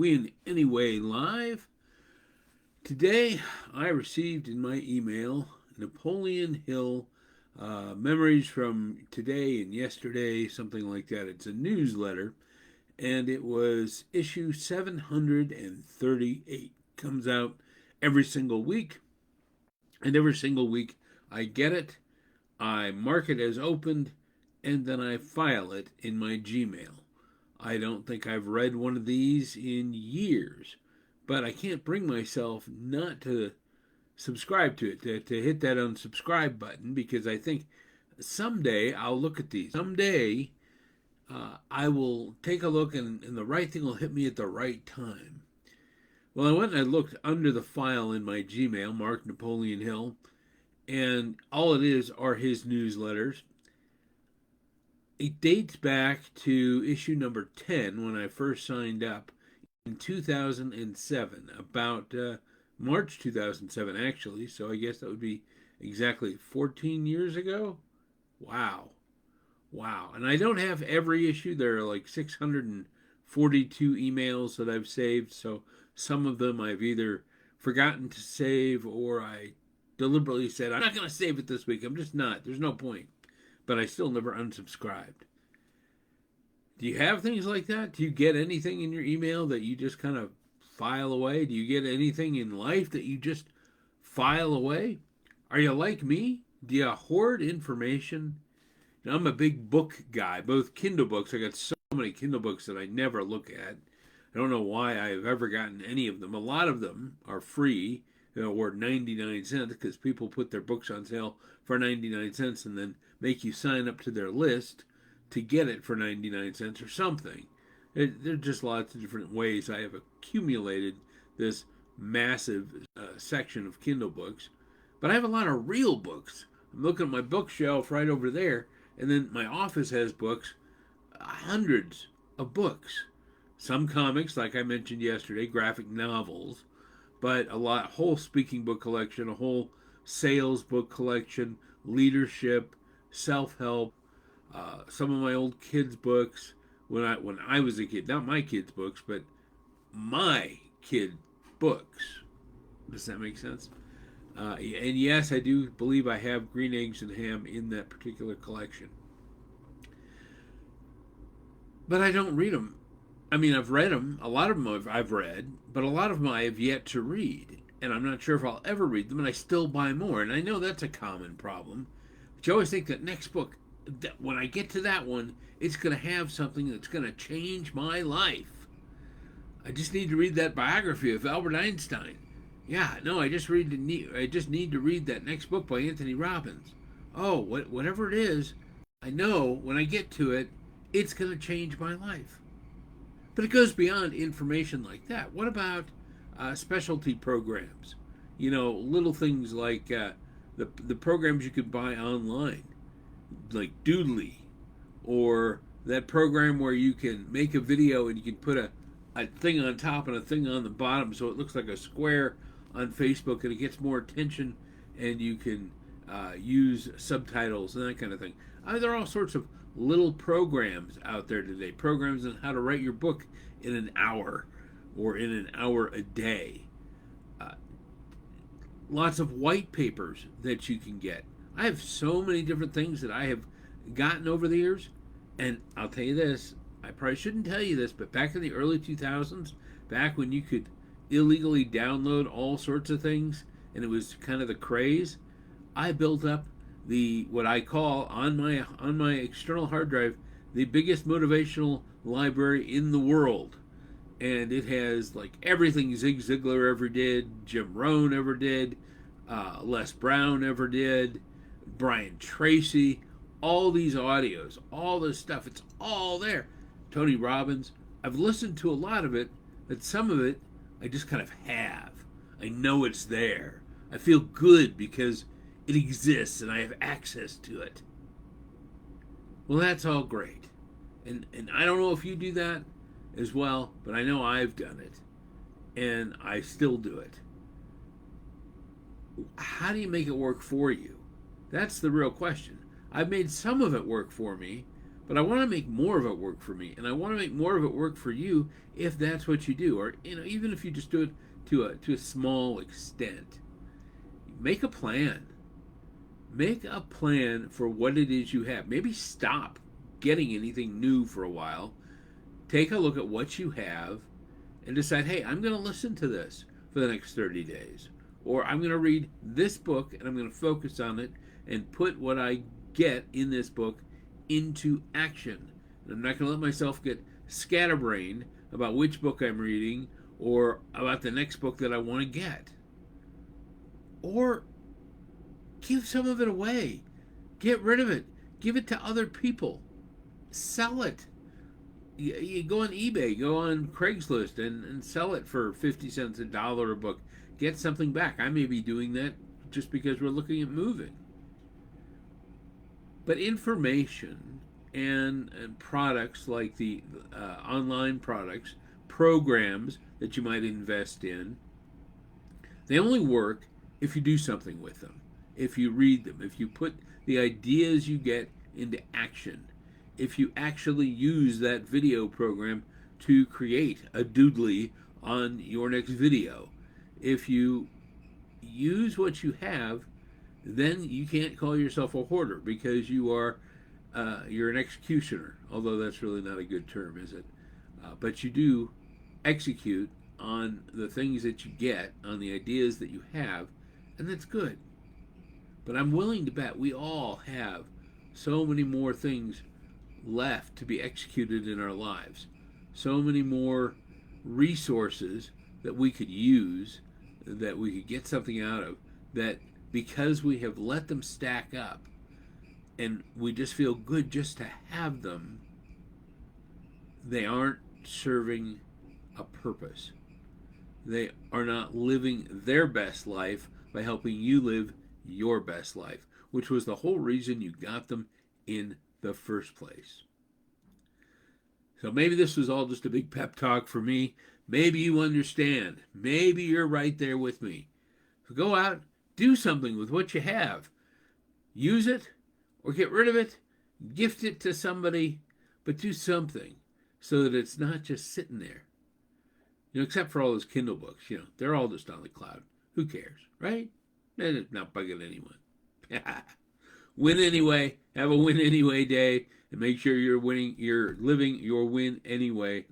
We in Any Way Live. Today, I received in my email Napoleon Hill memories from today and yesterday, something like that. It's a newsletter, and it was issue 738. Comes out every single week, and every single week I get it, I mark it as opened, and then I file it in my Gmail. I don't think I've read one of these in years, but I can't bring myself not to subscribe to it, to hit that unsubscribe button, because I think someday I'll look at these. Someday I will take a look, and the right thing will hit me at the right time. Well, I went and I looked under the file in my Gmail, marked Napoleon Hill, and all it is are his newsletters. It dates back to issue number 10 when I first signed up in 2007, about March 2007, actually. So I guess that would be exactly 14 years ago. Wow. Wow. And I don't have every issue. There are like 642 emails that I've saved. So some of them I've either forgotten to save, or I deliberately said, I'm not going to save it this week. I'm just not. There's no point. But I still never unsubscribed. Do you have things like that? Do you get anything in your email that you just kind of file away? Do you get anything in life that you just file away? Are you like me? Do you hoard information? Now, I'm a big book guy, both Kindle books. I got so many Kindle books that I never look at. I don't know why I've ever gotten any of them. A lot of them are free, or 99 cents, because people put their books on sale for 99 cents and then make you sign up to their list to get it for 99 cents or something. There are just lots of different ways I have accumulated this massive section of Kindle books. But I have a lot of real books. I'm looking at my bookshelf right over there, and then my office has books, hundreds of books. Some comics, like I mentioned yesterday, graphic novels, but whole speaking book collection, a whole sales book collection, leadership, self-help, some of my old kids' books when I was a kid. Not my kids' books, but my kid books. Does that make sense? And yes, I do believe I have Green Eggs and Ham in that particular collection. But I don't read them. I mean, I've read them. A lot of them I've read, but a lot of them I have yet to read. And I'm not sure if I'll ever read them, and I still buy more. And I know that's a common problem. But you always think that next book, when I get to that one, it's going to have something that's going to change my life. I just need to read that biography of Albert Einstein. Yeah, no, I just need to read that next book by Anthony Robbins. Oh, whatever it is, I know when I get to it, it's going to change my life. But it goes beyond information like that. What about specialty programs? Little things like the programs you could buy online, like Doodly, or that program where you can make a video and you can put a thing on top and a thing on the bottom so it looks like a square on Facebook, and it gets more attention, and you can use subtitles and that kind of thing. There are all sorts of little programs out there today, programs on how to write your book in an hour or in an hour a day. Lots of white papers that you can get. I have so many different things that I have gotten over the years, and I'll tell you this, I probably shouldn't tell you this, but back in the early 2000s, back when you could illegally download all sorts of things, and it was kind of the craze, I built up what I call on my external hard drive the biggest motivational library in the world, and it has like everything Zig Ziglar ever did, Jim Rohn ever did, Les Brown ever did, Brian Tracy, all these audios, all this stuff, it's all there. Tony Robbins, I've listened to a lot of it, but some of it I just kind of have. I know it's there. I feel good because it exists and I have access to it. Well, that's all great. And I don't know if you do that as well, but I know I've done it. And I still do it. How do you make it work for you? That's the real question. I've made some of it work for me, but I want to make more of it work for me, and I want to make more of it work for you if that's what you do, or even if you just do it to a small extent. Make a plan. Make a plan for what it is you have. Maybe stop getting anything new for a while. Take a look at what you have and decide, hey, I'm going to listen to this for the next 30 days. Or I'm going to read this book and I'm going to focus on it and put what I get in this book into action. And I'm not going to let myself get scatterbrained about which book I'm reading or about the next book that I want to get. Or give some of it away. Get rid of it. Give it to other people. Sell it. You go on eBay, go on Craigslist and sell it for 50 cents, $1 a book. Get something back. I may be doing that just because we're looking at moving. But information and products like the online products, programs that you might invest in, they only work if you do something with them, if you read them, if you put the ideas you get into action, if you actually use that video program to create a doodly on your next video. If you use what you have, then you can't call yourself a hoarder because you're an executioner, although that's really not a good term, is it? But you do execute on the things that you get, on the ideas that you have, and that's good. But I'm willing to bet we all have so many more things left to be executed in our lives, so many more resources that we could use, that we could get something out of, that because we have let them stack up and we just feel good just to have them, they aren't serving a purpose. They are not living their best life by helping you live your best life, which was the whole reason you got them in the first place. So maybe this was all just a big pep talk for me. Maybe you understand. Maybe you're right there with me. So go out, do something with what you have. Use it or get rid of it. Gift it to somebody, but do something so that it's not just sitting there. Except for all those Kindle books, they're all just on the cloud. Who cares, right? And it's not bugging anyone. Win anyway. Have a win anyway day, and make sure you're living your win anyway